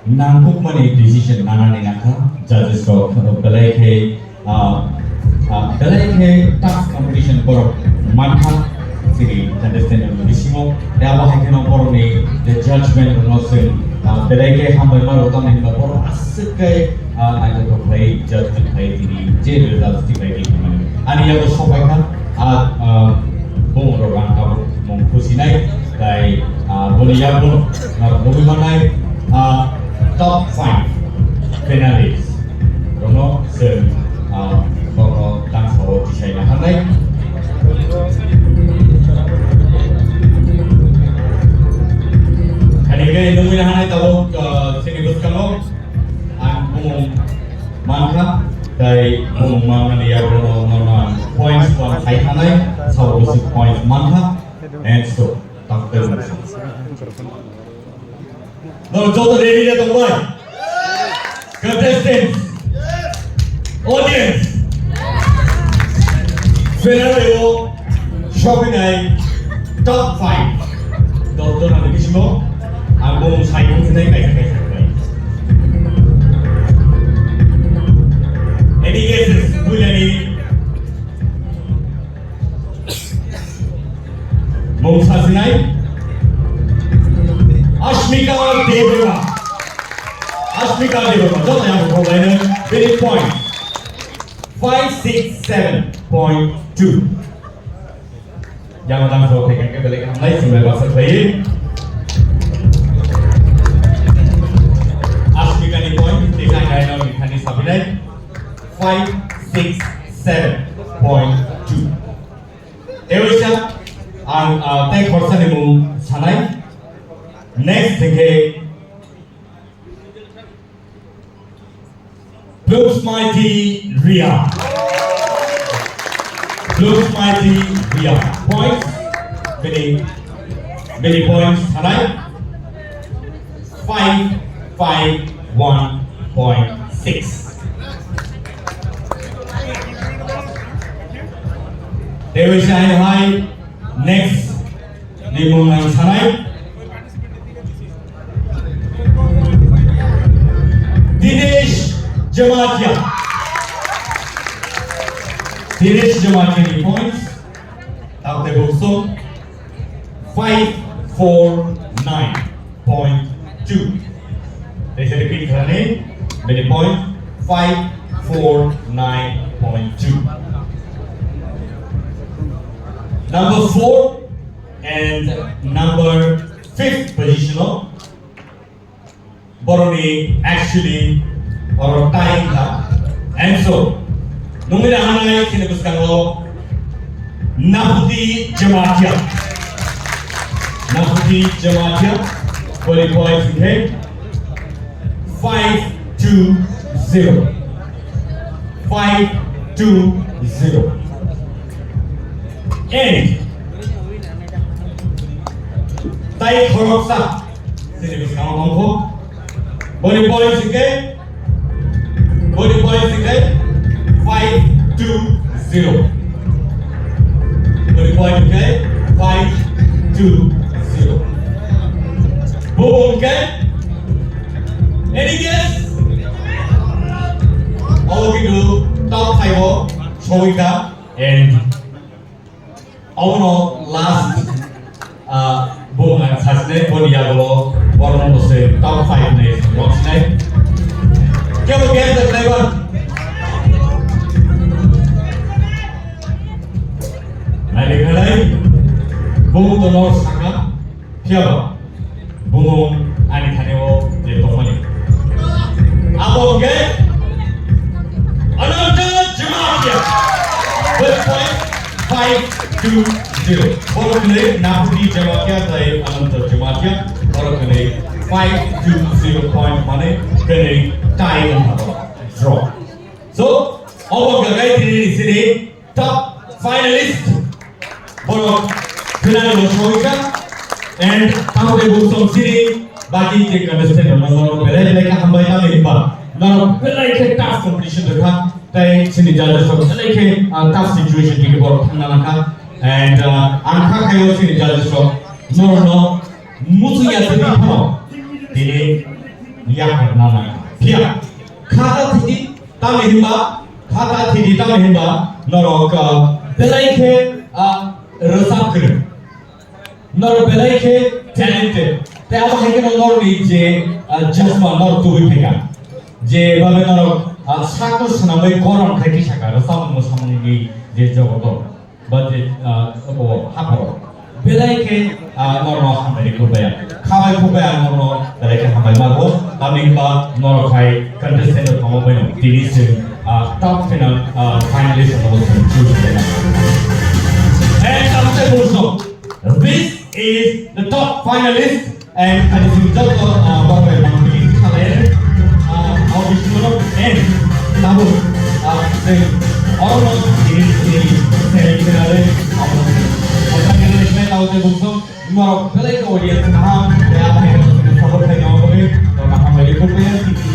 nangkuk mani decision nanani nakha judges rock belai ke tough competition por mantha siri understand bisimo ya ba hakeno por ni the judgment no sin belai ke hambai ma rotam ni ba por askai I to play judgment play diri je results ti play di mani ani ya so pai kha bong ro ran ka mong khushi nai dai boli ya bon boli manai top 5 finalists rono sen rono tang so di sai na hanai kani ke nungui na hanai tabo sini bus kalo an bung mangkha dai bung mangna ya rono non points one sai hanai so bus points mangkha and so doctor no, so the ready to go. Contestants, audience, final shopping night top 5. Doctor nanti bismo, aku sayang sedang kayak. Any guesses? Boleh ni? Mau sasinai? Ashmika Devara. Don't have a problem. Winning point 567.2. Yang pertama saya berikan ke balik hamlai sambil bahasa play. Ashmika ni point design dino ni kani sabinai 567.2. Ewisha ang tag person ni mo sanai. Next decade, Blues Mighty Ria. Points, many points, alright? 551.6. They will shine high. Next, the moment, alright? Dinesh Jamatia ni points. Taute boso 549.2. Let's repeat her name. Many points 549.2. Number 4 and number 5th positional. Boroni actually or tying her, and so nunggu dah hanai sini buskan lo Nabuti Jamatia boleh points okay 520 and Tai Khoroksa sini buskan lo mongko boleh points okay. Body points again 520. Body point again 520. Boom again. Any guess? All we do top 5 showing up and our last boom and Saturday body yagolo one of the top 5 days watch night. Can we get the flavor? Nalikalai, bungu tono sanga, siapa? Bungu ani kaneo je tomani. Apa oke? Ananta Jamatia. First point 520. Follow kene Nabuti Jamatia dari Ananta Jamatia. Follow kene 520 point mana kene tie and draw. So, our guy is the top finalist for final show and how they book some city. Baki take understand. No, pehले like हम by ना नहीं पा. No, pehले एक tough competition देखा. ताई city judges सब पहले एक tough situation की बहुत ठंडा लगा. And आंखा खायो city judges सब. No, मुझे याद नहीं था. Ini liak nana pia khata thidi tamehimba norok belai ke resap kru nor belai ke talented te abo heke nor ni je jasma nor tubi pheka je bhabe norok sakto sanabai koron khaiki saka resap mo samni je jogoto ba je abo haporo belai ke norok hamai kubaya khabai kubaya norok belai ke hamai marbo tamehimba norok khai contestant of Mobile TV top finalist of the and after also, this is the top finalist and this is the audition and tahu almost ini semifinal tahu tu mau pelai audience nama dia apa yang support saya orang orang kita